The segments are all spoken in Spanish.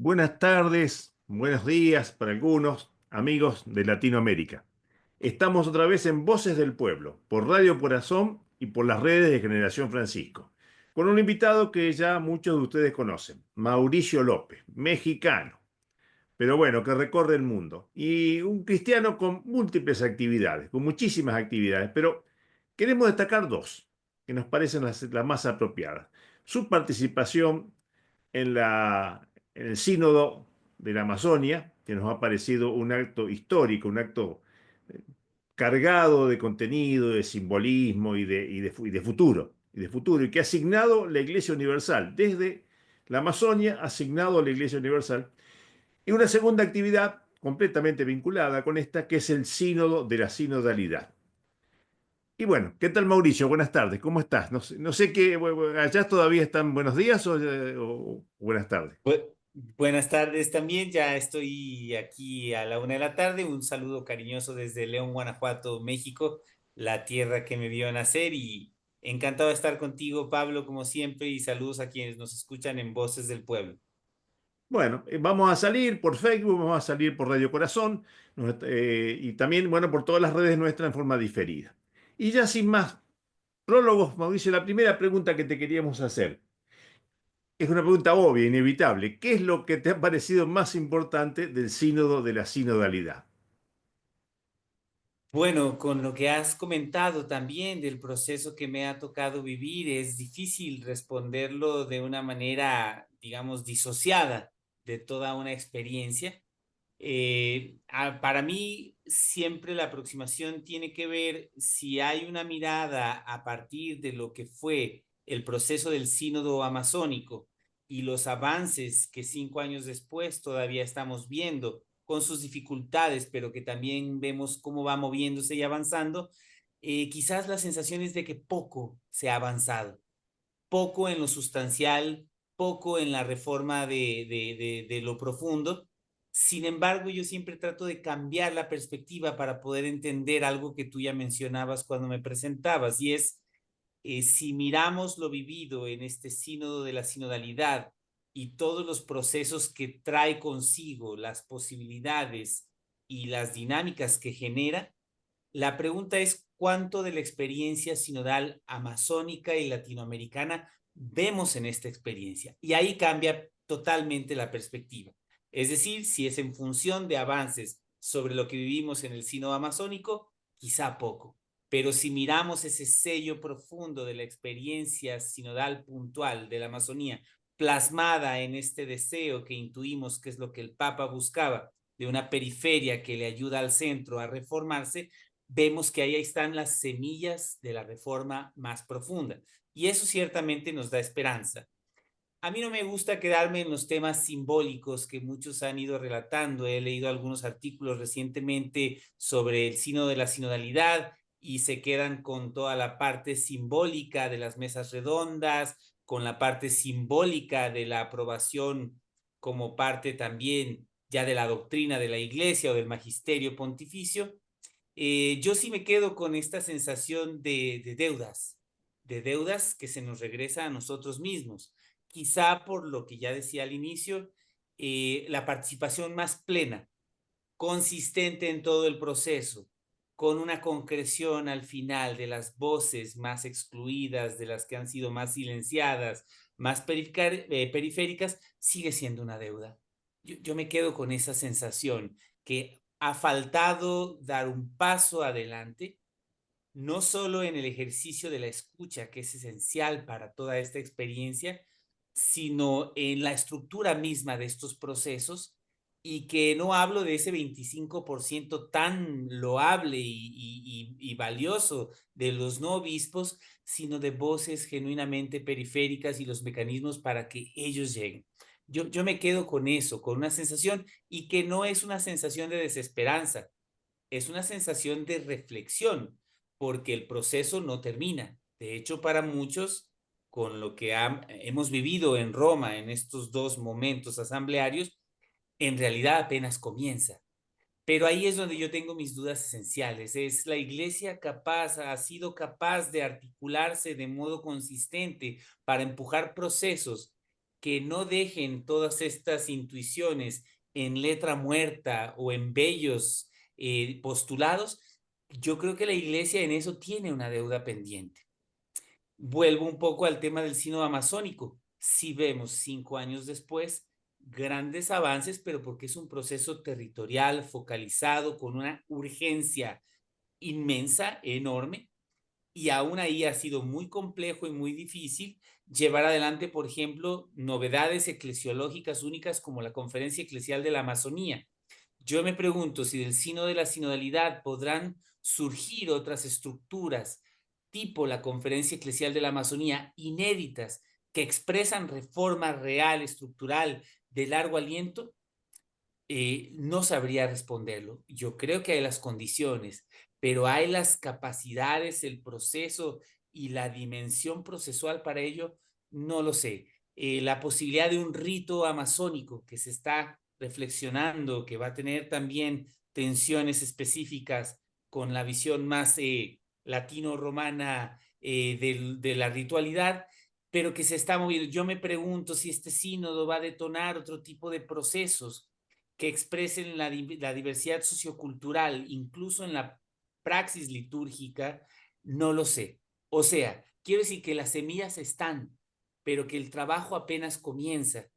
Buenas tardes, buenos días para algunos amigos de Latinoamérica. Estamos otra vez en Voces del Pueblo, por Radio Corazón y por las redes de Generación Francisco, con un invitado que ya muchos de ustedes conocen, Mauricio López, mexicano, pero bueno, que recorre el mundo, y un cristiano con múltiples actividades, con muchísimas actividades, pero queremos destacar dos que nos parecen las más apropiadas. Su participación en el Sínodo de la Amazonia, que nos ha parecido un acto histórico, un acto eh, cargado de contenido, de simbolismo y de futuro, y que ha asignado la Iglesia Universal, desde la Amazonia, asignado a la Iglesia Universal. Y una segunda actividad completamente vinculada con esta, que es el Sínodo de la Sinodalidad. Y bueno, ¿qué tal Mauricio? Buenas tardes, ¿cómo estás? No sé qué, allá todavía están buenos días o buenas tardes. Buenas tardes también, ya estoy aquí a la 1 de la tarde. Un saludo cariñoso desde León, Guanajuato, México, la tierra que me vio nacer, y encantado de estar contigo, Pablo, como siempre, y saludos a quienes nos escuchan en Voces del Pueblo. Bueno, vamos a salir por Facebook, vamos a salir por Radio Corazón y también, bueno, por todas las redes nuestras en forma diferida. Y ya sin más prólogos, Mauricio, la primera pregunta que te queríamos hacer es una pregunta obvia, inevitable. ¿Qué es lo que te ha parecido más importante del sínodo de la sinodalidad? Bueno, con lo que has comentado también del proceso que me ha tocado vivir, es difícil responderlo de una manera, digamos, disociada de toda una experiencia. Para mí, siempre la aproximación tiene que ver si hay una mirada a partir de lo que fue el proceso del sínodo amazónico y los avances que 5 años después todavía estamos viendo con sus dificultades, pero que también vemos cómo va moviéndose y avanzando. Quizás la sensación es de que poco se ha avanzado, poco en lo sustancial, poco en la reforma de lo profundo. Sin embargo, yo siempre trato de cambiar la perspectiva para poder entender algo que tú ya mencionabas cuando me presentabas, y es, si miramos lo vivido en este sínodo de la sinodalidad y todos los procesos que trae consigo, las posibilidades y las dinámicas que genera, la pregunta es cuánto de la experiencia sinodal amazónica y latinoamericana vemos en esta experiencia. Y ahí cambia totalmente la perspectiva. Es decir, si es en función de avances sobre lo que vivimos en el sínodo amazónico, quizá poco. Pero si miramos ese sello profundo de la experiencia sinodal puntual de la Amazonía, plasmada en este deseo que intuimos que es lo que el Papa buscaba, de una periferia que le ayuda al centro a reformarse, vemos que ahí están las semillas de la reforma más profunda. Y eso ciertamente nos da esperanza. A mí no me gusta quedarme en los temas simbólicos que muchos han ido relatando. He leído algunos artículos recientemente sobre el sínodo de la sinodalidad y se quedan con toda la parte simbólica de las mesas redondas, con la parte simbólica de la aprobación como parte también ya de la doctrina de la iglesia o del magisterio pontificio. Yo sí me quedo con esta sensación de deudas que se nos regresa a nosotros mismos. Quizá por lo que ya decía al inicio, la participación más plena, consistente en todo el proceso, con una concreción al final de las voces más excluidas, de las que han sido más silenciadas, más periféricas, sigue siendo una deuda. Yo me quedo con esa sensación que ha faltado dar un paso adelante, no solo en el ejercicio de la escucha, que es esencial para toda esta experiencia, sino en la estructura misma de estos procesos, y que no hablo de ese 25% tan loable y valioso de los no obispos, sino de voces genuinamente periféricas y los mecanismos para que ellos lleguen. Yo me quedo con eso, con una sensación, y que no es una sensación de desesperanza, es una sensación de reflexión, porque el proceso no termina. De hecho, para muchos, con lo que hemos vivido en Roma en estos 2 momentos asamblearios, en realidad apenas comienza. Pero ahí es donde yo tengo mis dudas esenciales. ¿Es la iglesia capaz, ha sido capaz de articularse de modo consistente para empujar procesos que no dejen todas estas intuiciones en letra muerta o en bellos postulados, yo creo que la iglesia en eso tiene una deuda pendiente. Vuelvo un poco al tema del sínodo amazónico. Si vemos 5 años después grandes avances, pero porque es un proceso territorial, focalizado, con una urgencia inmensa, enorme, y aún ahí ha sido muy complejo y muy difícil llevar adelante, por ejemplo, novedades eclesiológicas únicas como la Conferencia Eclesial de la Amazonía. Yo me pregunto si del sínodo de la sinodalidad podrán surgir otras estructuras tipo la Conferencia Eclesial de la Amazonía, inéditas, que expresan reforma real, estructural, de largo aliento. No sabría responderlo. Yo creo que hay las condiciones, pero hay las capacidades, el proceso y la dimensión procesual para ello, no lo sé. La posibilidad de un rito amazónico que se está reflexionando, que va a tener también tensiones específicas con la visión más latino-romana de la ritualidad, pero que se está moviendo. Yo me pregunto si este sínodo va a detonar otro tipo de procesos que expresen la diversidad sociocultural, incluso en la praxis litúrgica, no lo sé. O sea, quiero decir que las semillas están, pero que el trabajo apenas comienza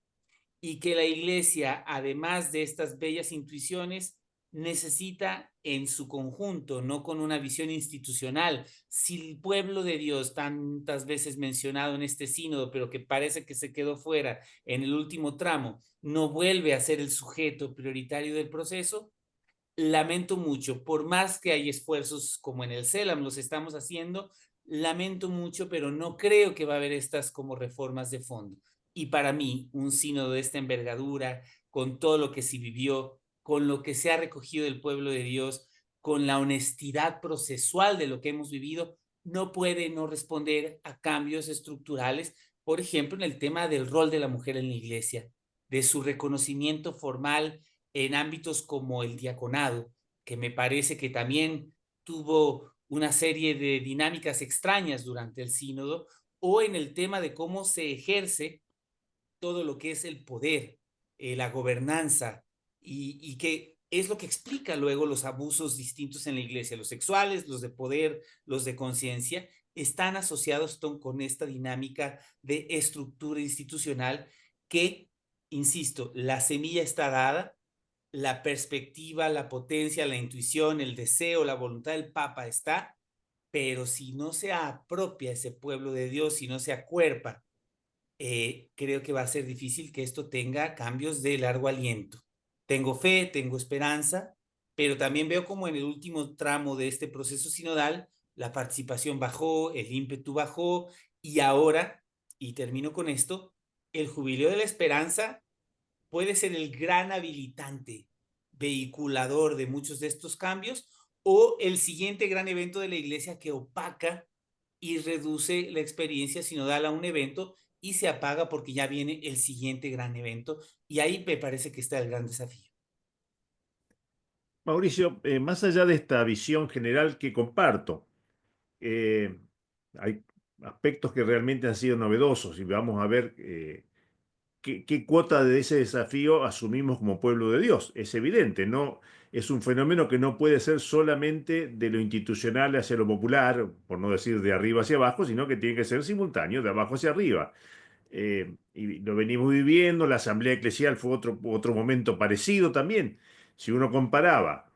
y que la iglesia, además de estas bellas intuiciones, necesita en su conjunto, no con una visión institucional. Si el pueblo de Dios, tantas veces mencionado en este sínodo, pero que parece que se quedó fuera en el último tramo, no vuelve a ser el sujeto prioritario del proceso, lamento mucho, por más que hay esfuerzos como en el CELAM los estamos haciendo, lamento mucho, pero no creo que va a haber estas como reformas de fondo. Y para mí, un sínodo de esta envergadura, con todo lo que se vivió, con lo que se ha recogido del pueblo de Dios, con la honestidad procesual de lo que hemos vivido, no puede no responder a cambios estructurales, por ejemplo, en el tema del rol de la mujer en la iglesia, de su reconocimiento formal en ámbitos como el diaconado, que me parece que también tuvo una serie de dinámicas extrañas durante el sínodo, o en el tema de cómo se ejerce todo lo que es el poder, la gobernanza, y que es lo que explica luego los abusos distintos en la iglesia, los sexuales, los de poder, los de conciencia, están asociados con esta dinámica de estructura institucional que, insisto, la semilla está dada, la perspectiva, la potencia, la intuición, el deseo, la voluntad del Papa está, pero si no se apropia ese pueblo de Dios, si no se acuerpa, creo que va a ser difícil que esto tenga cambios de largo aliento. Tengo fe, tengo esperanza, pero también veo como en el último tramo de este proceso sinodal, la participación bajó, el ímpetu bajó, y ahora, y termino con esto, el jubileo de la esperanza puede ser el gran habilitante, vehiculador de muchos de estos cambios, o el siguiente gran evento de la iglesia que opaca y reduce la experiencia sinodal a un evento y se apaga porque ya viene el siguiente gran evento. Y ahí me parece que está el gran desafío. Mauricio, más allá de esta visión general que comparto, eh, hay aspectos que realmente han sido novedosos y vamos a ver qué cuota de ese desafío asumimos como pueblo de Dios. Es evidente, no es un fenómeno que no puede ser solamente de lo institucional hacia lo popular, por no decir de arriba hacia abajo, sino que tiene que ser simultáneo, de abajo hacia arriba. Y lo venimos viviendo, la asamblea eclesial fue otro momento parecido también. Si uno comparaba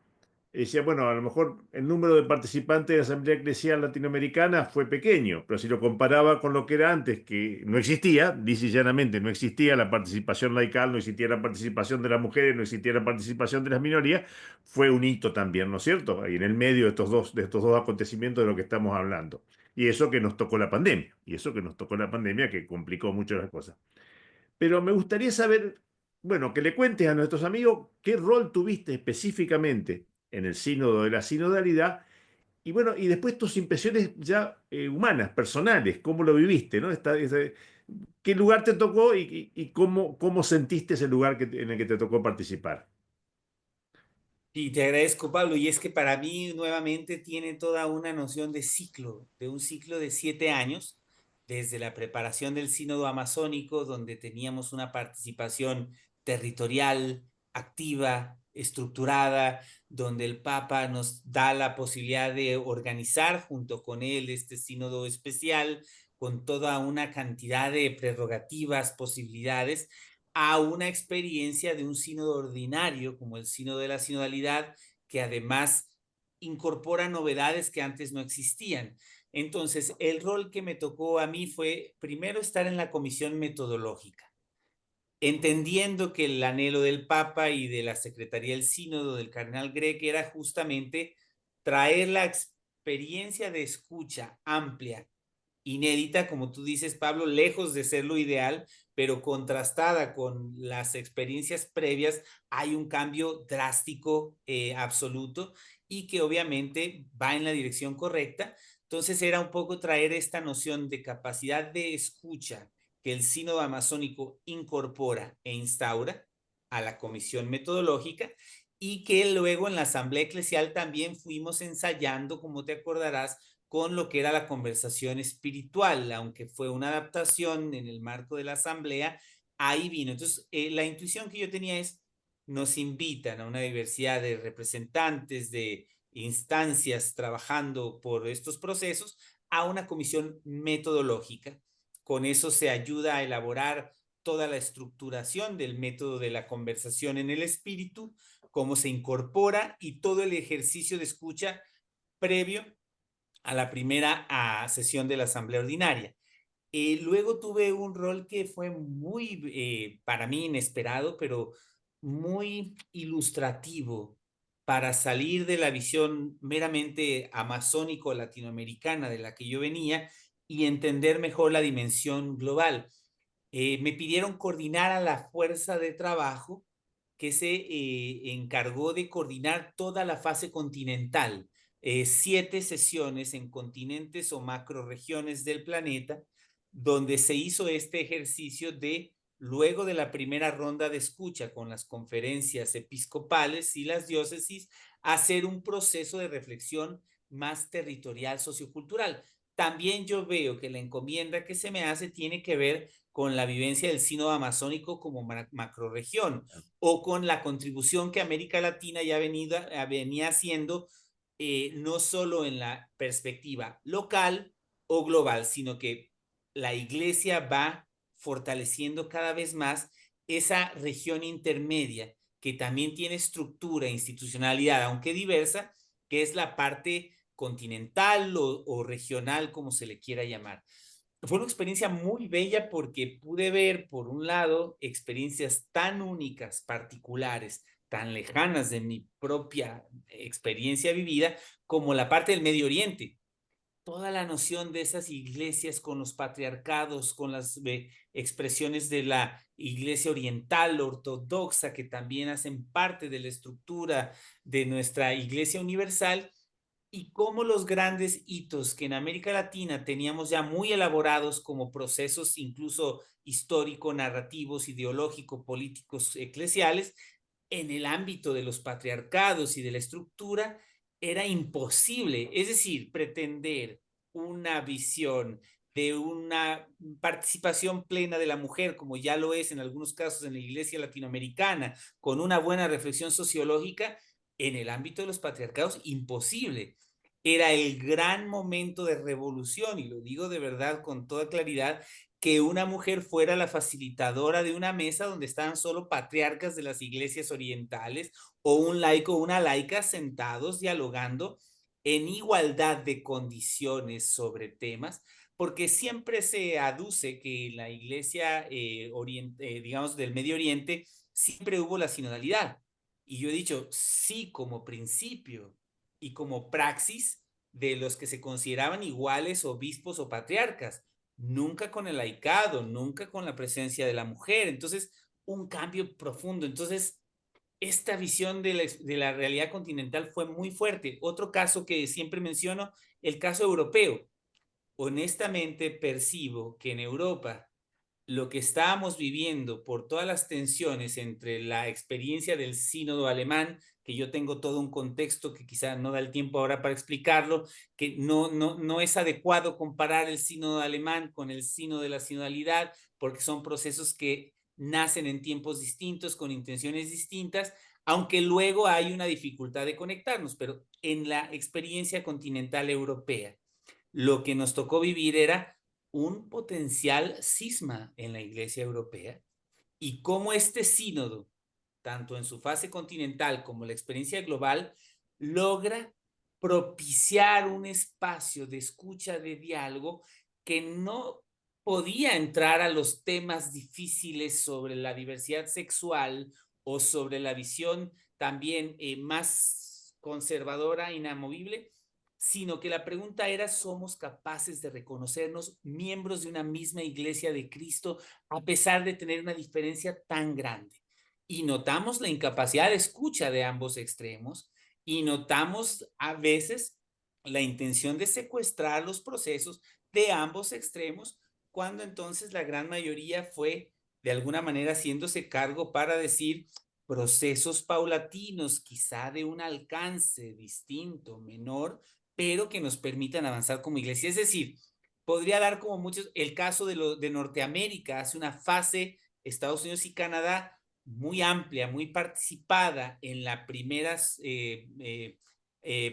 y decía, bueno, a lo mejor el número de participantes de la Asamblea Eclesial Latinoamericana fue pequeño, pero si lo comparaba con lo que era antes, que no existía, dice llanamente, no existía la participación laical, no existía la participación de las mujeres, no existía la participación de las minorías, fue un hito también, ¿no es cierto? Ahí en el medio de estos dos acontecimientos de lo que estamos hablando. Y eso que nos tocó la pandemia, y eso que nos tocó la pandemia que complicó mucho las cosas. Pero me gustaría saber, bueno, que le cuentes a nuestros amigos qué rol tuviste específicamente en el sínodo de la sinodalidad y bueno, y después tus impresiones ya humanas, personales, cómo lo viviste, ¿no? ¿Qué lugar te tocó y cómo sentiste ese lugar en el que te tocó participar? Y te agradezco, Pablo. Y es que para mí nuevamente tiene toda una noción de ciclo, de un ciclo de 7 años, desde la preparación del sínodo amazónico, donde teníamos una participación territorial, activa, estructurada, donde el Papa nos da la posibilidad de organizar junto con él este sínodo especial, con toda una cantidad de prerrogativas, posibilidades, a una experiencia de un sínodo ordinario, como el sínodo de la sinodalidad, que además incorpora novedades que antes no existían. Entonces, el rol que me tocó a mí fue primero estar en la comisión metodológica, entendiendo que el anhelo del Papa y de la Secretaría del Sínodo del Cardenal Grech era justamente traer la experiencia de escucha amplia, inédita, como tú dices, Pablo, lejos de ser lo ideal, pero contrastada con las experiencias previas, hay un cambio drástico, absoluto, y que obviamente va en la dirección correcta. Entonces era un poco traer esta noción de capacidad de escucha que el sínodo amazónico incorpora e instaura a la comisión metodológica, y que luego en la asamblea eclesial también fuimos ensayando, como te acordarás, con lo que era la conversación espiritual, aunque fue una adaptación en el marco de la asamblea, ahí vino. Entonces, la intuición que yo tenía es, nos invitan a una diversidad de representantes, de instancias trabajando por estos procesos, a una comisión metodológica. Con eso se ayuda a elaborar toda la estructuración del método de la conversación en el espíritu, cómo se incorpora y todo el ejercicio de escucha previo a la primera sesión de la Asamblea Ordinaria. Luego tuve un rol que fue muy, para mí, inesperado, pero muy ilustrativo para salir de la visión meramente amazónico-latinoamericana de la que yo venía y entender mejor la dimensión global. Me pidieron coordinar a la fuerza de trabajo que se encargó de coordinar toda la fase continental, 7 sesiones en continentes o macroregiones del planeta, donde se hizo este ejercicio de, luego de la primera ronda de escucha con las conferencias episcopales y las diócesis, hacer un proceso de reflexión más territorial sociocultural. También yo veo que la encomienda que se me hace tiene que ver con la vivencia del sínodo amazónico como macroregión, o con la contribución que América Latina ya venía haciendo, no solo en la perspectiva local o global, sino que la iglesia va fortaleciendo cada vez más esa región intermedia que también tiene estructura, institucionalidad, aunque diversa, que es la parte continental o regional, como se le quiera llamar. Fue una experiencia muy bella porque pude ver, por un lado, experiencias tan únicas, particulares, tan lejanas de mi propia experiencia vivida, como la parte del Medio Oriente. Toda la noción de esas iglesias con los patriarcados, con las expresiones de la iglesia oriental ortodoxa, que también hacen parte de la estructura de nuestra iglesia universal, y cómo los grandes hitos que en América Latina teníamos ya muy elaborados como procesos incluso histórico, narrativos, ideológico, políticos, eclesiales, en el ámbito de los patriarcados y de la estructura, era imposible. Es decir, pretender una visión de una participación plena de la mujer, como ya lo es en algunos casos en la iglesia latinoamericana, con una buena reflexión sociológica, en el ámbito de los patriarcados, imposible. Era el gran momento de revolución, y lo digo de verdad con toda claridad, que una mujer fuera la facilitadora de una mesa donde estaban solo patriarcas de las iglesias orientales, o un laico o una laica sentados dialogando en igualdad de condiciones sobre temas, porque siempre se aduce que en la iglesia, digamos, del Medio Oriente, siempre hubo la sinodalidad. Y yo he dicho, sí, como principio y como praxis de los que se consideraban iguales obispos o patriarcas, nunca con el laicado, nunca con la presencia de la mujer. Entonces, un cambio profundo. Entonces, esta visión de la realidad continental fue muy fuerte. Otro caso que siempre menciono, el caso europeo. Honestamente percibo que en Europa lo que estábamos viviendo por todas las tensiones entre la experiencia del sínodo alemán, que yo tengo todo un contexto que quizá no da el tiempo ahora para explicarlo, que no es adecuado comparar el sínodo alemán con el sínodo de la sinodalidad, porque son procesos que nacen en tiempos distintos, con intenciones distintas, aunque luego hay una dificultad de conectarnos, pero en la experiencia continental europea, lo que nos tocó vivir era un potencial cisma en la Iglesia Europea y cómo este sínodo, tanto en su fase continental como la experiencia global, logra propiciar un espacio de escucha, de diálogo, que no podía entrar a los temas difíciles sobre la diversidad sexual o sobre la visión también más conservadora, inamovible, sino que la pregunta era, ¿somos capaces de reconocernos miembros de una misma iglesia de Cristo a pesar de tener una diferencia tan grande? Y notamos la incapacidad de escucha de ambos extremos y notamos a veces la intención de secuestrar los procesos de ambos extremos, cuando entonces la gran mayoría fue de alguna manera haciéndose cargo para decir procesos paulatinos, quizá de un alcance distinto, menor, pero que nos permitan avanzar como iglesia. Es decir, podría dar como muchos, el caso de Norteamérica, hace una fase, Estados Unidos y Canadá, muy amplia, muy participada en la primera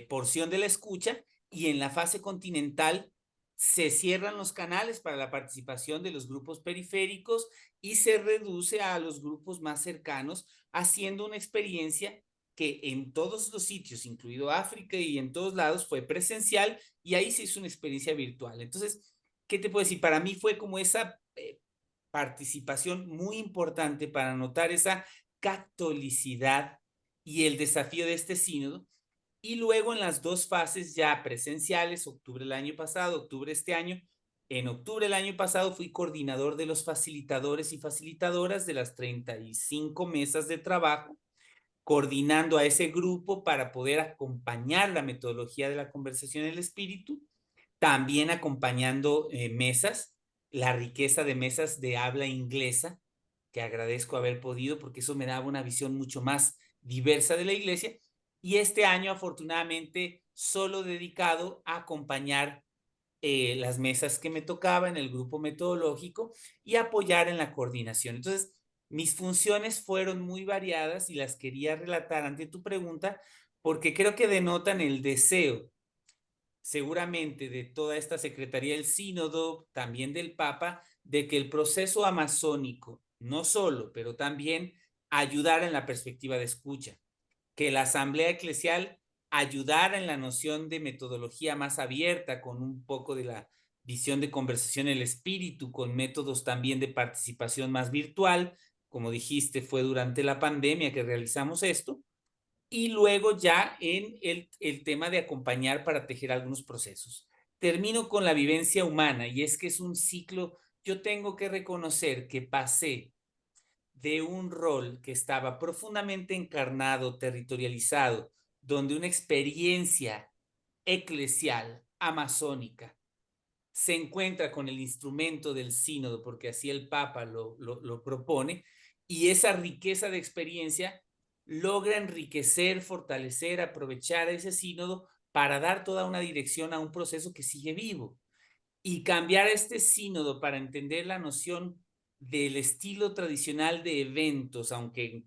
porción de la escucha, y en la fase continental se cierran los canales para la participación de los grupos periféricos y se reduce a los grupos más cercanos, haciendo una experiencia que en todos los sitios, incluido África y en todos lados, fue presencial, y ahí se hizo una experiencia virtual. Entonces, ¿qué te puedo decir? Para mí fue como esa participación muy importante para notar esa catolicidad y el desafío de este sínodo. Y luego en las dos fases ya presenciales, octubre del año pasado, octubre este año, en octubre del año pasado fui coordinador de los facilitadores y facilitadoras de las 35 mesas de trabajo, coordinando a ese grupo para poder acompañar la metodología de la conversación en el espíritu, también acompañando mesas, la riqueza de mesas de habla inglesa, que agradezco haber podido porque eso me daba una visión mucho más diversa de la iglesia. Y este año, afortunadamente, solo dedicado a acompañar las mesas que me tocaba en el grupo metodológico y apoyar en la coordinación. Entonces, mis funciones fueron muy variadas y las quería relatar ante tu pregunta porque creo que denotan el deseo seguramente de toda esta Secretaría del Sínodo, también del Papa, de que el proceso amazónico, no solo, pero también ayudara en la perspectiva de escucha, que la Asamblea Eclesial ayudara en la noción de metodología más abierta, con un poco de la visión de conversación en el espíritu, con métodos también de participación más virtual. Como dijiste, fue durante la pandemia que realizamos esto, y luego ya en el tema de acompañar para tejer algunos procesos. Termino con la vivencia humana, y es que es un ciclo. Yo tengo que reconocer que pasé de un rol que estaba profundamente encarnado, territorializado, donde una experiencia eclesial, amazónica, se encuentra con el instrumento del sínodo, porque así el Papa lo propone, y esa riqueza de experiencia logra enriquecer, fortalecer, aprovechar ese sínodo para dar toda una dirección a un proceso que sigue vivo, y cambiar este sínodo para entender la noción del estilo tradicional de eventos, aunque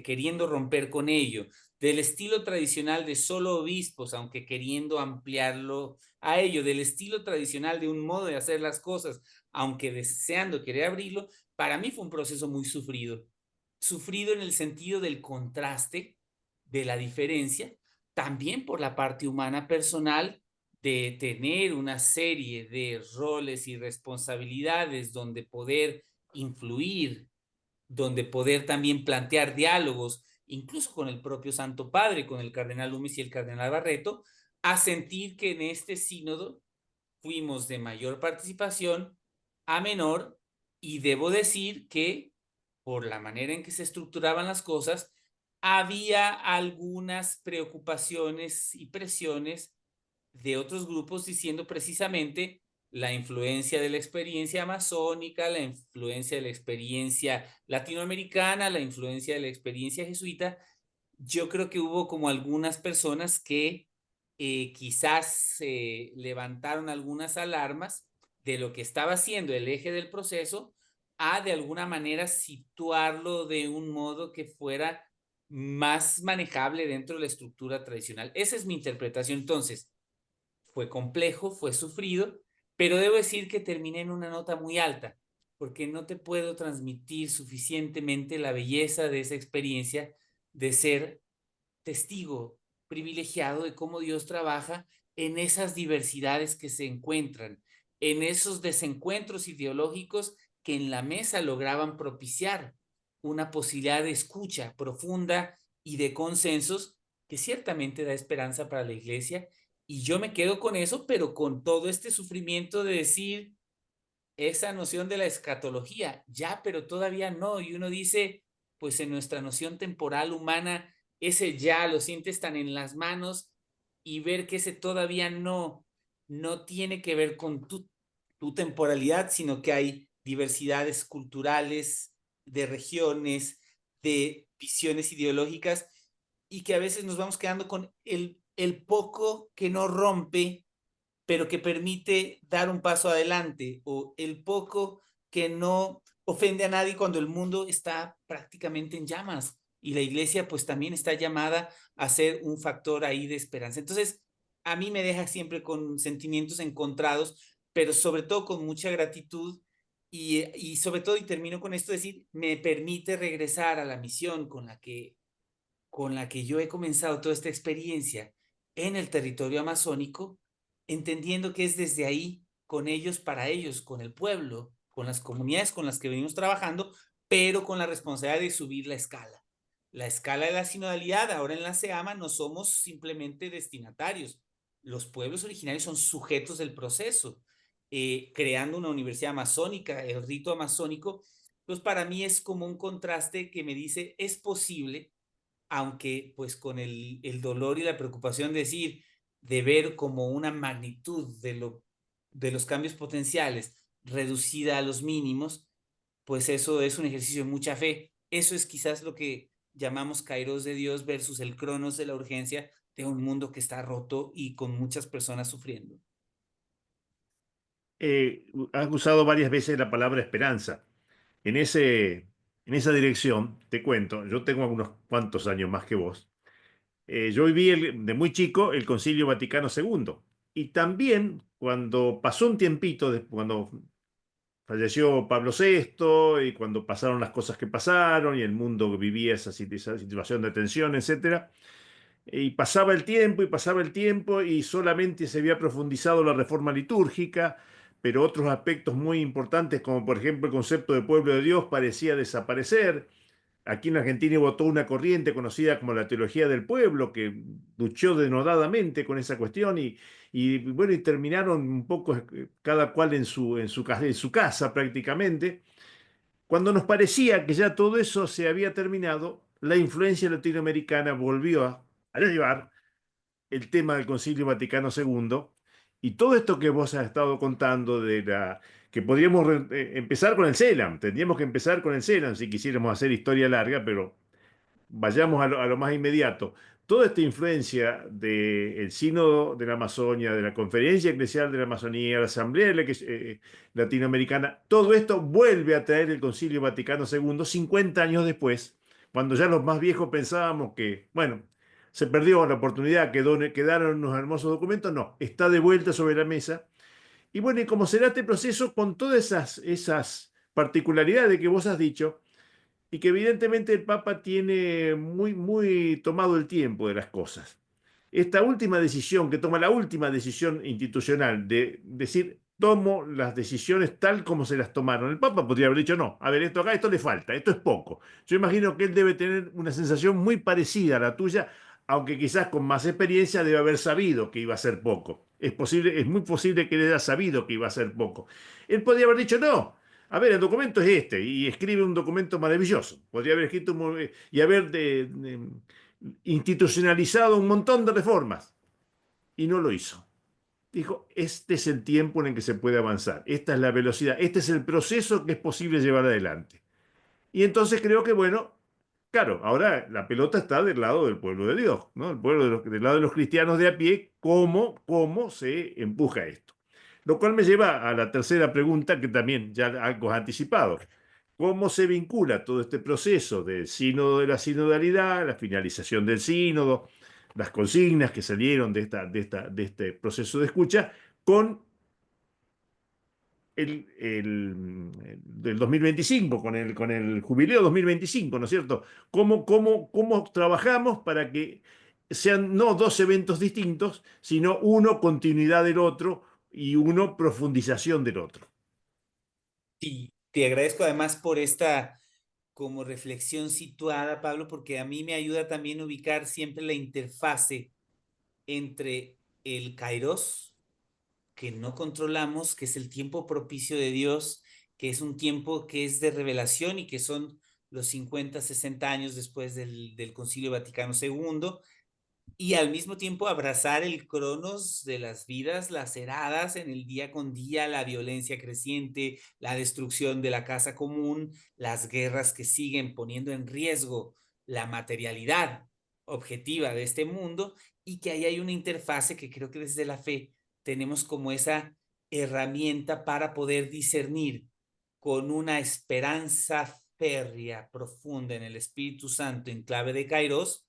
queriendo romper con ello, del estilo tradicional de solo obispos, aunque queriendo ampliarlo a ello, del estilo tradicional de un modo de hacer las cosas, aunque deseando querer abrirlo. Para mí fue un proceso muy sufrido, sufrido en el sentido del contraste, de la diferencia, también por la parte humana personal, de tener una serie de roles y responsabilidades donde poder influir, donde poder también plantear diálogos, incluso con el propio Santo Padre, con el cardenal Lumis y el cardenal Barreto, a sentir que en este sínodo fuimos de mayor participación a menor, y debo decir que por la manera en que se estructuraban las cosas, había algunas preocupaciones y presiones de otros grupos diciendo precisamente la influencia de la experiencia amazónica, la influencia de la experiencia latinoamericana, la influencia de la experiencia jesuita. Yo creo que hubo como algunas personas que quizás levantaron algunas alarmas de lo que estaba haciendo el eje del proceso a de alguna manera situarlo de un modo que fuera más manejable dentro de la estructura tradicional. Esa es mi interpretación. Entonces, fue complejo, fue sufrido, pero debo decir que terminé en una nota muy alta, porque no te puedo transmitir suficientemente la belleza de esa experiencia de ser testigo privilegiado de cómo Dios trabaja en esas diversidades que se encuentran, en esos desencuentros ideológicos que en la mesa lograban propiciar una posibilidad de escucha profunda y de consensos que ciertamente da esperanza para la iglesia. Y yo me quedo con eso, pero con todo este sufrimiento de decir esa noción de la escatología, ya, pero todavía no. Y uno dice, pues en nuestra noción temporal humana, ese ya lo sientes tan en las manos y ver que ese todavía no tiene que ver con tu temporalidad, sino que hay diversidades culturales, de regiones, de visiones ideológicas y que a veces nos vamos quedando con el poco que no rompe pero que permite dar un paso adelante, o el poco que no ofende a nadie cuando el mundo está prácticamente en llamas y la iglesia pues también está llamada a ser un factor ahí de esperanza. Entonces, a mí me deja siempre con sentimientos encontrados, pero sobre todo con mucha gratitud y sobre todo, y termino con esto, decir, me permite regresar a la misión con la que yo he comenzado toda esta experiencia en el territorio amazónico, entendiendo que es desde ahí, con ellos, para ellos, con el pueblo, con las comunidades con las que venimos trabajando, pero con la responsabilidad de subir la escala. La escala de la sinodalidad, ahora en la SEAMA, no somos simplemente destinatarios. Los pueblos originarios son sujetos del proceso. Creando una universidad amazónica, el rito amazónico, pues para mí es como un contraste que me dice, es posible aunque pues con el dolor y la preocupación de decir, de ver como una magnitud de los cambios potenciales reducida a los mínimos, pues eso es un ejercicio de mucha fe. Eso es quizás lo que llamamos kairos de Dios versus el cronos de la urgencia de un mundo que está roto y con muchas personas sufriendo. Has usado varias veces la palabra esperanza. En en esa dirección, te cuento, yo tengo unos cuantos años más que vos. Yo viví de muy chico el Concilio Vaticano II. Y también cuando pasó un tiempito, cuando falleció Pablo VI y cuando pasaron las cosas que pasaron y el mundo vivía esa situación de tensión, etcétera, y pasaba el tiempo y solamente se había profundizado la reforma litúrgica, pero otros aspectos muy importantes, como por ejemplo el concepto de pueblo de Dios, parecía desaparecer. Aquí en Argentina votó una corriente conocida como la teología del pueblo, que luchó denodadamente con esa cuestión bueno, y terminaron un poco cada cual en su casa prácticamente. Cuando nos parecía que ya todo eso se había terminado, la influencia latinoamericana volvió a llevar el tema del Concilio Vaticano II y todo esto que vos has estado contando que podríamos empezar con el CELAM, tendríamos que empezar con el CELAM si quisiéramos hacer historia larga, pero vayamos a lo más inmediato. Toda esta influencia del Sínodo de la Amazonia, de la Conferencia Eclesial de la Amazonía, la Asamblea Latinoamericana, todo esto vuelve a traer el Concilio Vaticano II 50 años después, cuando ya los más viejos pensábamos que, bueno, se perdió la oportunidad, quedaron unos hermosos documentos. No, está de vuelta sobre la mesa. Y bueno, y como será este proceso con todas esas particularidades que vos has dicho, y que evidentemente el Papa tiene muy tomado el tiempo de las cosas. Esta última decisión, que toma la última decisión institucional de decir, tomo las decisiones tal como se las tomaron. El Papa podría haber dicho, no, a ver, esto acá, esto le falta, esto es poco. Yo imagino que él debe tener una sensación muy parecida a la tuya, aunque quizás con más experiencia debe haber sabido que iba a ser poco. Es posible, es muy posible que él haya sabido que iba a ser poco. Él podría haber dicho, no, a ver, el documento es este, y escribe un documento maravilloso. Podría haber escrito y haber institucionalizado un montón de reformas, y no lo hizo. dijo, este es el tiempo en el que se puede avanzar, esta es la velocidad, este es el proceso que es posible llevar adelante. Y entonces creo que, bueno, claro, ahora la pelota está del lado del pueblo de Dios, ¿no? El pueblo del lado de los cristianos de a pie, ¿cómo se empuja esto? Lo cual me lleva a la tercera pregunta que también ya algo has anticipado. ¿Cómo se vincula todo este proceso del sínodo de la sinodalidad, la finalización del sínodo, las consignas que salieron de este proceso de escucha con del 2025, con el jubileo 2025, ¿no es cierto? ¿Cómo trabajamos para que sean no dos eventos distintos, sino uno continuidad del otro y uno profundización del otro? Y te agradezco además por esta como reflexión situada, Pablo, porque a mí me ayuda también a ubicar siempre la interfase entre el kairos, que no controlamos, que es el tiempo propicio de Dios, que es un tiempo que es de revelación y que son los 50, 60 años después del Concilio Vaticano II, y al mismo tiempo abrazar el cronos de las vidas laceradas en el día con día, la violencia creciente, la destrucción de la casa común, las guerras que siguen poniendo en riesgo la materialidad objetiva de este mundo, y que ahí hay una interfase que creo que desde la fe tenemos como esa herramienta para poder discernir con una esperanza férrea, profunda en el Espíritu Santo en clave de Kairos,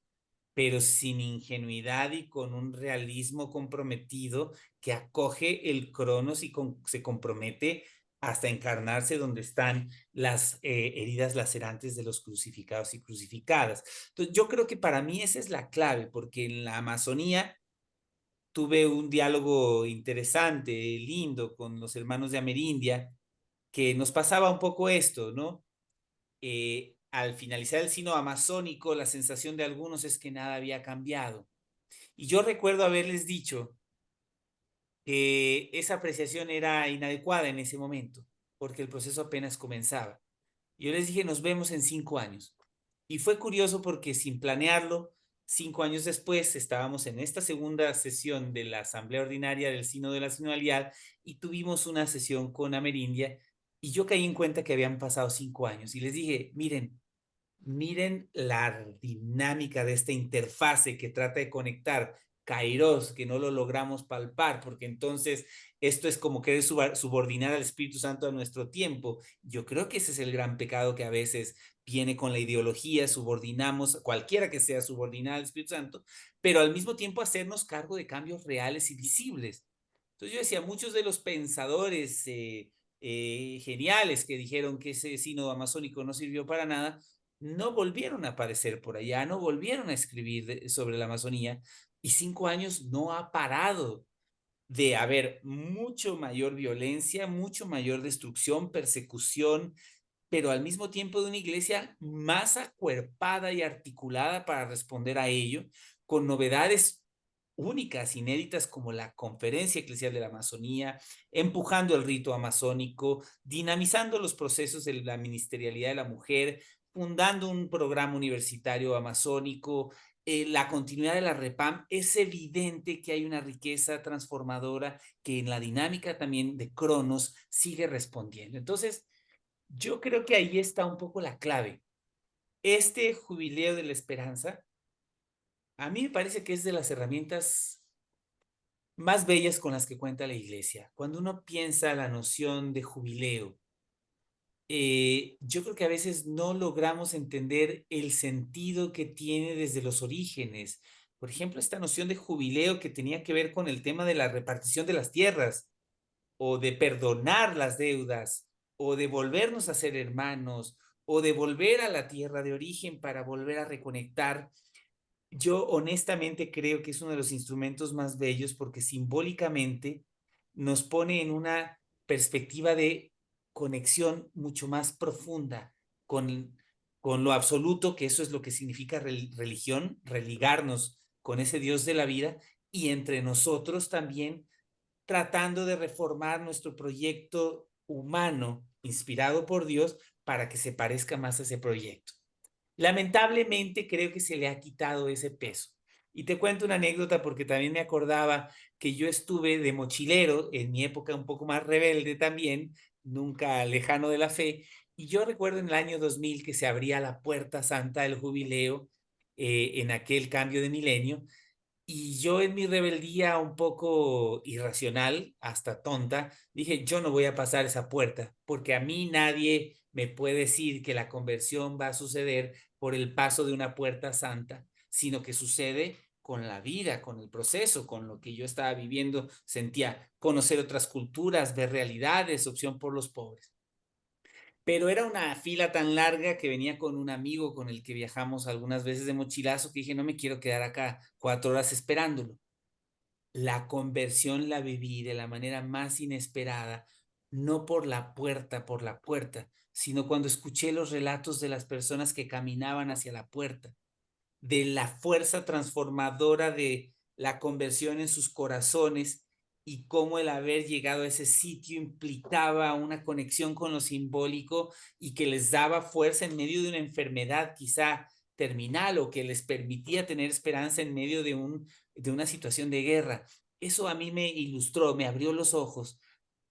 pero sin ingenuidad y con un realismo comprometido que acoge el cronos y se compromete hasta encarnarse donde están las heridas lacerantes de los crucificados y crucificadas. Entonces, yo creo que para mí esa es la clave, porque en la Amazonía tuve un diálogo interesante, lindo, con los hermanos de Amerindia, que nos pasaba un poco esto, ¿no? Al finalizar el sínodo amazónico, la sensación de algunos es que nada había cambiado. Y yo recuerdo haberles dicho que esa apreciación era inadecuada en ese momento, porque el proceso apenas comenzaba. Yo les dije, nos vemos en 5 años. Y fue curioso porque sin planearlo, 5 años después estábamos en esta segunda sesión de la Asamblea Ordinaria del Sínodo de la Sinodalidad y tuvimos una sesión con Amerindia y yo caí en cuenta que habían pasado 5 años y les dije, miren la dinámica de esta interfase que trata de conectar Kairos, que no lo logramos palpar, porque entonces esto es como querer subordinar al Espíritu Santo a nuestro tiempo. Yo creo que ese es el gran pecado que a veces viene con la ideología, subordinamos, cualquiera que sea subordinar al Espíritu Santo, pero al mismo tiempo hacernos cargo de cambios reales y visibles. Entonces yo decía, muchos de los pensadores geniales que dijeron que ese sínodo amazónico no sirvió para nada, no volvieron a aparecer por allá, no volvieron a escribir sobre la Amazonía y 5 años no ha parado de haber mucho mayor violencia, mucho mayor destrucción, persecución, pero al mismo tiempo de una iglesia más acuerpada y articulada para responder a ello, con novedades únicas, inéditas, como la Conferencia Eclesial de la Amazonía, empujando el rito amazónico, dinamizando los procesos de la ministerialidad de la mujer, fundando un programa universitario amazónico, la continuidad de la REPAM. Es evidente que hay una riqueza transformadora que en la dinámica también de Cronos sigue respondiendo. Entonces, yo creo que ahí está un poco la clave. Este jubileo de la esperanza, a mí me parece que es de las herramientas más bellas con las que cuenta la iglesia. Cuando uno piensa la noción de jubileo, yo creo que a veces no logramos entender el sentido que tiene desde los orígenes. Por ejemplo, esta noción de jubileo que tenía que ver con el tema de la repartición de las tierras, o de perdonar las deudas, o de volvernos a ser hermanos, o de volver a la tierra de origen para volver a reconectar. Yo honestamente creo que es uno de los instrumentos más bellos porque simbólicamente nos pone en una perspectiva de conexión mucho más profunda con, con lo absoluto, que eso es lo que significa religión, religarnos con ese Dios de la vida, y entre nosotros también tratando de reformar nuestro proyecto humano inspirado por Dios para que se parezca más a ese proyecto. Lamentablemente creo que se le ha quitado ese peso. Y te cuento una anécdota porque también me acordaba que yo estuve de mochilero en mi época un poco más rebelde también, nunca lejano de la fe, y yo recuerdo en el año 2000 que se abría la puerta santa del jubileo en aquel cambio de milenio, y yo en mi rebeldía un poco irracional, hasta tonta, dije, yo no voy a pasar esa puerta, porque a mí nadie me puede decir que la conversión va a suceder por el paso de una puerta santa, sino que sucede con la vida, con el proceso, con lo que yo estaba viviendo, sentía conocer otras culturas, ver realidades, opción por los pobres. Pero era una fila tan larga que venía con un amigo con el que viajamos algunas veces de mochilazo que dije, no me quiero quedar acá 4 horas esperándolo. La conversión la viví de la manera más inesperada, no por la puerta, sino cuando escuché los relatos de las personas que caminaban hacia la puerta, de la fuerza transformadora de la conversión en sus corazones y cómo el haber llegado a ese sitio implicaba una conexión con lo simbólico y que les daba fuerza en medio de una enfermedad quizá terminal o que les permitía tener esperanza en medio de una situación de guerra. Eso a mí me ilustró, me abrió los ojos.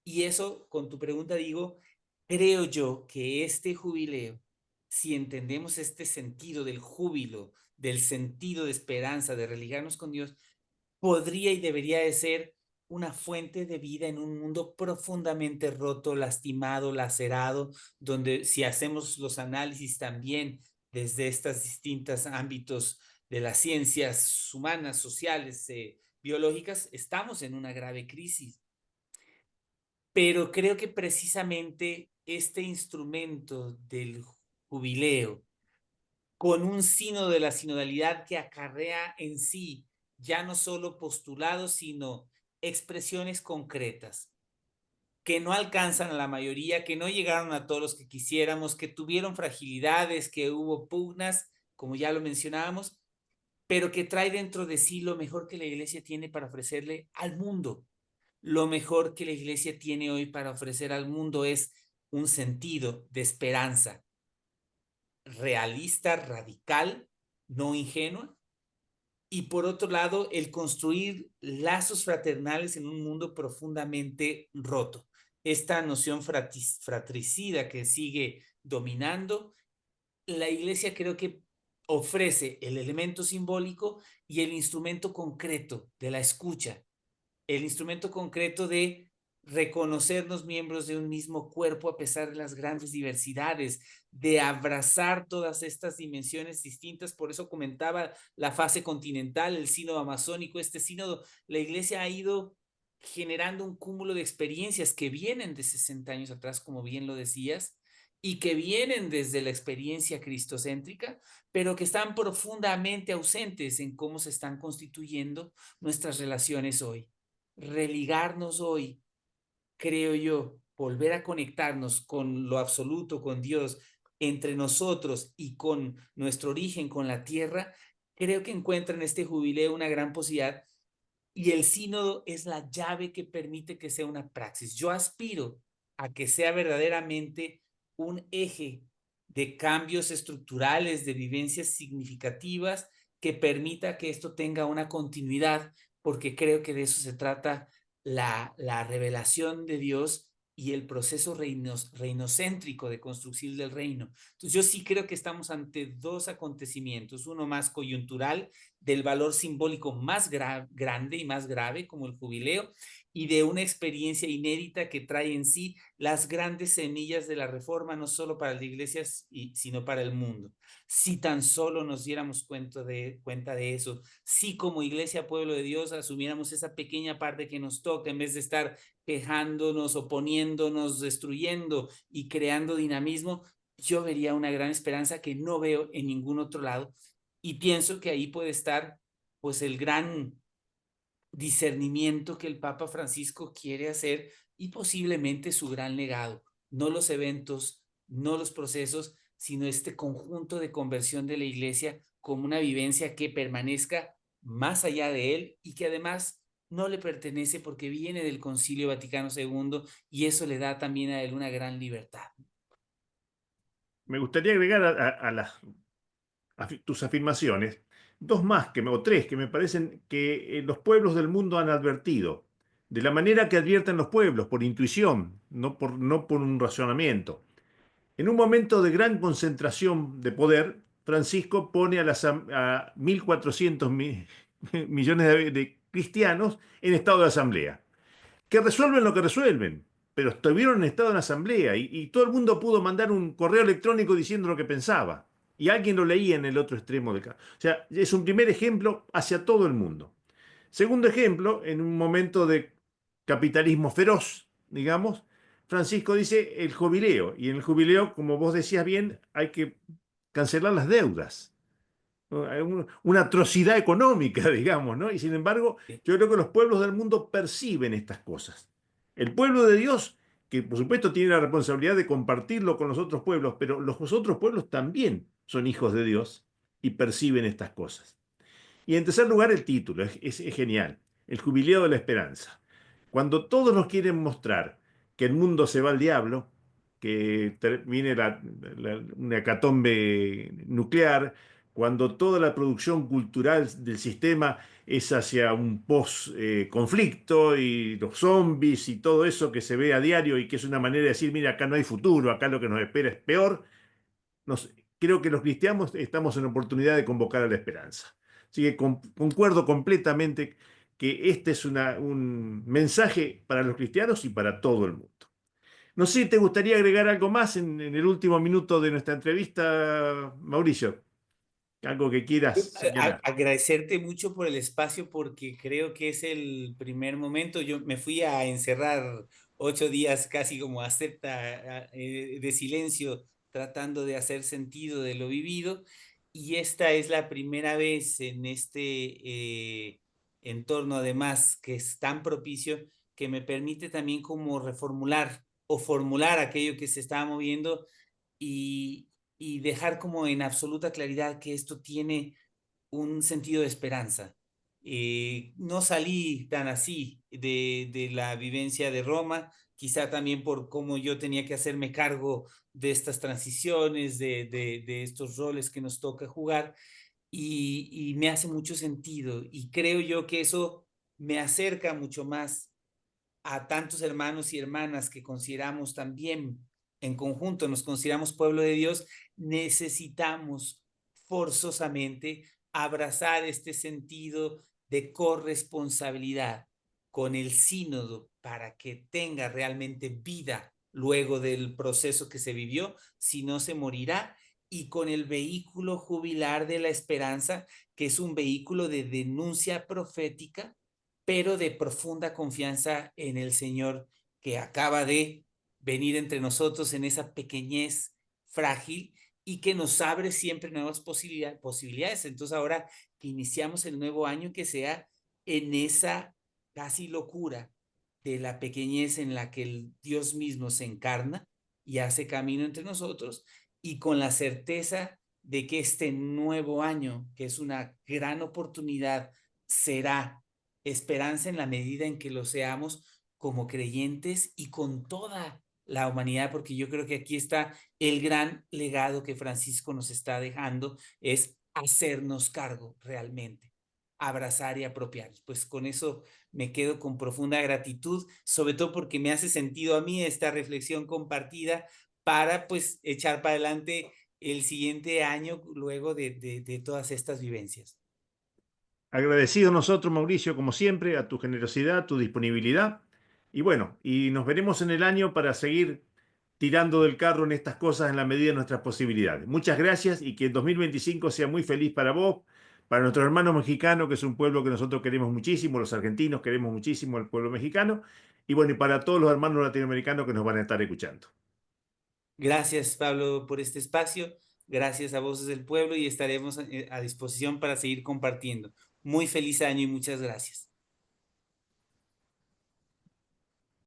Y eso, con tu pregunta, digo, creo yo que este jubileo, si entendemos este sentido del júbilo, del sentido de esperanza, de religarnos con Dios, podría y debería de ser una fuente de vida en un mundo profundamente roto, lastimado, lacerado, donde si hacemos los análisis también desde estos distintos ámbitos de las ciencias humanas, sociales, biológicas, estamos en una grave crisis. Pero creo que precisamente este instrumento del jubileo, con un sínodo de la sinodalidad que acarrea en sí ya no solo postulados, sino expresiones concretas, que no alcanzan a la mayoría, que no llegaron a todos los que quisiéramos, que tuvieron fragilidades, que hubo pugnas, como ya lo mencionábamos, pero que trae dentro de sí lo mejor que la iglesia tiene para ofrecerle al mundo. Lo mejor que la iglesia tiene hoy para ofrecer al mundo es un sentido de esperanza realista, radical, no ingenua. Y por otro lado, el construir lazos fraternales en un mundo profundamente roto. Esta noción fratricida que sigue dominando, la iglesia creo que ofrece el elemento simbólico y el instrumento concreto de la escucha, el instrumento concreto de reconocernos miembros de un mismo cuerpo a pesar de las grandes diversidades, de abrazar todas estas dimensiones distintas. Por eso comentaba la fase continental, el sínodo amazónico, este sínodo, la iglesia ha ido generando un cúmulo de experiencias que vienen de 60 años atrás, como bien lo decías, y que vienen desde la experiencia cristocéntrica, pero que están profundamente ausentes en cómo se están constituyendo nuestras relaciones hoy. Religarnos hoy, creo yo, volver a conectarnos con lo absoluto, con Dios, entre nosotros y con nuestro origen, con la tierra, creo que encuentra en este jubileo una gran posibilidad y el sínodo es la llave que permite que sea una praxis. Yo aspiro a que sea verdaderamente un eje de cambios estructurales, de vivencias significativas, que permita que esto tenga una continuidad, porque creo que de eso se trata la revelación de Dios y el proceso reinocéntrico de construcción del reino. Entonces yo sí creo que estamos ante dos acontecimientos, uno más coyuntural del valor simbólico más grande y más grave como el jubileo y de una experiencia inédita que trae en sí las grandes semillas de la reforma, no solo para las iglesias, sino para el mundo. Si tan solo nos diéramos cuenta de eso, si como iglesia, pueblo de Dios, asumiéramos esa pequeña parte que nos toca, en vez de estar quejándonos, oponiéndonos, destruyendo y creando dinamismo, yo vería una gran esperanza que no veo en ningún otro lado y pienso que ahí puede estar pues el gran discernimiento que el Papa Francisco quiere hacer y posiblemente su gran legado, no los eventos, no los procesos, sino este conjunto de conversión de la iglesia como una vivencia que permanezca más allá de él y que además no le pertenece porque viene del Concilio Vaticano II y eso le da también a él una gran libertad. Me gustaría agregar tus afirmaciones dos más, o tres, que me parecen que los pueblos del mundo han advertido, de la manera que advierten los pueblos, por intuición, no por un razonamiento. En un momento de gran concentración de poder, Francisco pone a 1.400 millones de cristianos en estado de asamblea, que resuelven lo que resuelven, pero estuvieron en estado de asamblea y todo el mundo pudo mandar un correo electrónico diciendo lo que pensaba. Y alguien lo leía en el otro extremo de acá. O sea, es un primer ejemplo hacia todo el mundo. Segundo ejemplo, en un momento de capitalismo feroz, digamos, Francisco dice el jubileo. Y en el jubileo, como vos decías bien, hay que cancelar las deudas. Una atrocidad económica, digamos, ¿no? Y sin embargo, yo creo que los pueblos del mundo perciben estas cosas. El pueblo de Dios, que por supuesto tiene la responsabilidad de compartirlo con los otros pueblos, pero los otros pueblos también son hijos de Dios y perciben estas cosas. Y en tercer lugar, el título, es genial, El Jubileo de la Esperanza. Cuando todos nos quieren mostrar que el mundo se va al diablo, que viene una hecatombe nuclear, cuando toda la producción cultural del sistema es hacia un post-conflicto y los zombies y todo eso que se ve a diario y que es una manera de decir, mira, acá no hay futuro, acá lo que nos espera es peor, creo que los cristianos estamos en la oportunidad de convocar a la esperanza. Así que concuerdo completamente que este es un mensaje para los cristianos y para todo el mundo. No sé si te gustaría agregar algo más en el último minuto de nuestra entrevista, Mauricio. Algo que quieras señalar. Agradecerte mucho por el espacio porque creo que es el primer momento. Yo me fui a encerrar 8 días casi como de silencio, tratando de hacer sentido de lo vivido. Y esta es la primera vez en este entorno, además, que es tan propicio, que me permite también como reformular o formular aquello que se estaba moviendo y, y dejar como en absoluta claridad que esto tiene un sentido de esperanza. No salí tan así de la vivencia de Roma, quizá también por cómo yo tenía que hacerme cargo de estas transiciones, de estos roles que nos toca jugar, y me hace mucho sentido. Y creo yo que eso me acerca mucho más a tantos hermanos y hermanas que consideramos también en conjunto, nos consideramos pueblo de Dios, necesitamos forzosamente abrazar este sentido de corresponsabilidad con el sínodo para que tenga realmente vida luego del proceso que se vivió, si no se morirá, y con el vehículo jubilar de la esperanza, que es un vehículo de denuncia profética pero de profunda confianza en el Señor que acaba de venir entre nosotros en esa pequeñez frágil y que nos abre siempre nuevas posibilidades. Entonces ahora que iniciamos el nuevo año, que sea en esa casi locura de la pequeñez en la que el Dios mismo se encarna y hace camino entre nosotros, y con la certeza de que este nuevo año, que es una gran oportunidad, será esperanza en la medida en que lo seamos como creyentes y con toda la humanidad, porque yo creo que aquí está el gran legado que Francisco nos está dejando, es hacernos cargo realmente, abrazar y apropiarnos. Pues con eso me quedo con profunda gratitud, sobre todo porque me hace sentido a mí esta reflexión compartida para pues echar para adelante el siguiente año luego de todas estas vivencias. Agradecido nosotros, Mauricio, como siempre, a tu generosidad, a tu disponibilidad. Y bueno, y nos veremos en el año para seguir tirando del carro en estas cosas en la medida de nuestras posibilidades. Muchas gracias y que el 2025 sea muy feliz para vos, para nuestros hermanos mexicanos, que es un pueblo que nosotros queremos muchísimo, los argentinos queremos muchísimo al pueblo mexicano, y bueno, y para todos los hermanos latinoamericanos que nos van a estar escuchando. Gracias, Pablo, por este espacio. Gracias a Voces del Pueblo y estaremos a disposición para seguir compartiendo. Muy feliz año y muchas gracias.